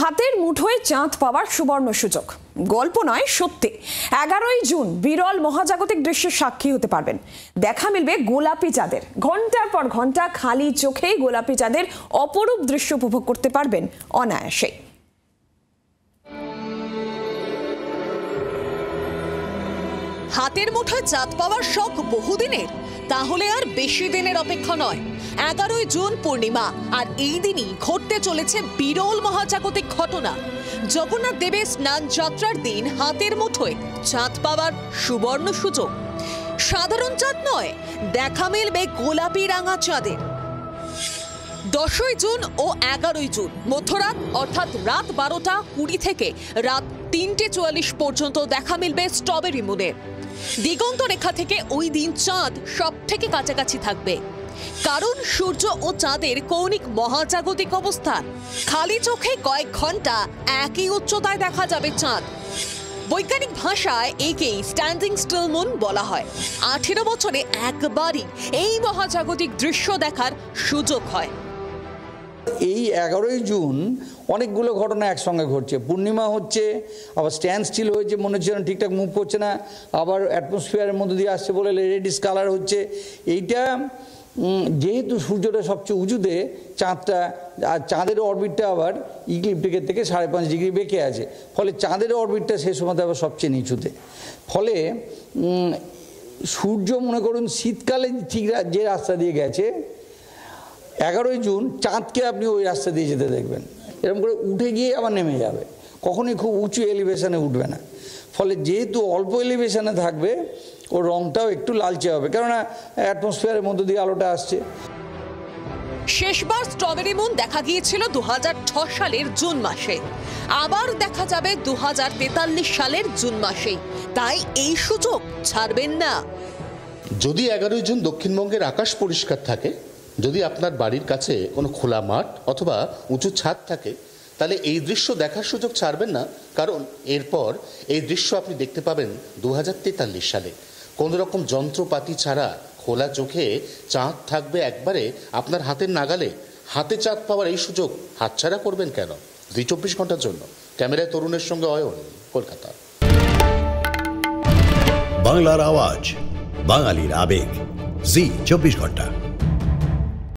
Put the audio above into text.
হাতের মুঠোয় চাঁদ পাওয়ার সুবর্ণ সুযোগ। গল্প নয়, সত্যি। 11ই জুন বিরল মহাজাগতিক দৃশ্যের সাক্ষী হতে পারবেন। দেখা মিলবে গোলাপি চাঁদের। ঘন্টার পর ঘন্টা খালি চোখেই গোলাপি চাঁদের অপরূপ দৃশ্য উপভোগ করতে পারবেন অনায়াসে। হাতের মুঠোয় চাঁদ পাওয়ার শখ বহুদিনের, তাহলে আর বেশি দিনের অপেক্ষা নয়। 11ই জুন পূর্ণিমা, আর এই দিনই ঘটতে চলেছে বিরল মহাজাগতিক ঘটনা। জগন্নাথ দেবের স্নান যাত্রার দিন হাতের মুঠোয় চাঁদ পাওয়ার সুবর্ণ সুযোগ। সাধারণ চাঁদ নয়, দেখা মিলবে গোলাপি রাঙা চাঁদের। 10ই জুন ও 11ই জুন মধ্যরাত অর্থাৎ রাত 12টা 20 থেকে রাত 3টে 44 পর্যন্ত দেখা মিলবে স্ট্রবেরি মুনের। দিগন্ত রেখা থেকে ওই দিন চাঁদ সব থেকে কাছাকাছি থাকবে, কারণ সূর্য ও চাঁদের কৌণিক মহাজাগতিক অবস্থান। খালি চোখে কয়েক ঘন্টা একই উচ্চতায় দেখা যাবে চাঁদ। বৈজ্ঞানিক ভাষায় একেই স্ট্যান্ডিং স্টিল মুন বলা হয়। 18 বছরে একবারই এই মহাজাগতিক দৃশ্য দেখার সুযোগ হয়। এই 11ই জুন অনেকগুলো ঘটনা একসঙ্গে ঘটছে। পূর্ণিমা হচ্ছে, আবার স্ট্যান্ড স্টিল হয়েছে, মনে হচ্ছে না ঠিকঠাক মুভ করছে না, আবার অ্যাটমসফিয়ারের মধ্যে দিয়ে আসছে বলে রেডিশ কালার হচ্ছে। এইটা যেহেতু সূর্যটা সবচেয়ে উঁচুতে, চাঁদটা আর চাঁদের অরবিটটা আবার ইক্লিপ্টিকের থেকে 5.5 ডিগ্রি বেঁকে আছে, ফলে চাঁদের অরবিটটা সে সময় আবার সবচেয়ে নিচুতে। ফলে সূর্য মনে করুন শীতকালে ঠিক যে রাস্তা দিয়ে গেছে, 11ই জুন চাঁদকে আপনি ওই রাস্তা দিয়ে যেতে দেখবেন। এরকম করে উঠে গিয়ে আবার নেমে যাবে, কখনোই খুব উঁচু এলিভেশনে উঠবে না। ফলে যেহেতু অল্প এলিভেশনে থাকবে, ওর রংটাও একটু লালচে হবে, কেননা অ্যাটমসফিয়ারের মধ্যে দিয়ে আলোটা আসছে। শেষবার স্ট্রবেরি মুন দেখা গিয়েছিল 2006 সালের জুন মাসে, আবার দেখা যাবে 2043 সালের জুন মাসে। তাই এই সুযোগ ছাড়বেন না। যদি 11ই জুন দক্ষিণবঙ্গের আকাশ পরিষ্কার থাকে, যদি আপনার বাড়ির কাছে কোনো খোলা মাঠ অথবা উঁচু ছাদ থাকে, তাহলে এই দৃশ্য দেখার সুযোগ ছাড়বেন না, কারণ এরপর এই দৃশ্য আপনি দেখতে পাবেন 2043 সালে। কোনো রকম যন্ত্রপাতি ছাড়া খোলা চোখে চাঁদ থাকবে একবারে আপনার হাতের নাগালে। হাতে চাঁদ পাওয়ার এই সুযোগ হাতছাড়া করবেন কেন? 24 ঘন্টার জন্য। ক্যামেরায় তরুণের সঙ্গে অয়ন, কলকাতা। বাংলার আওয়াজ, বাঙালির আবেগ, জি 24 ঘন্টা।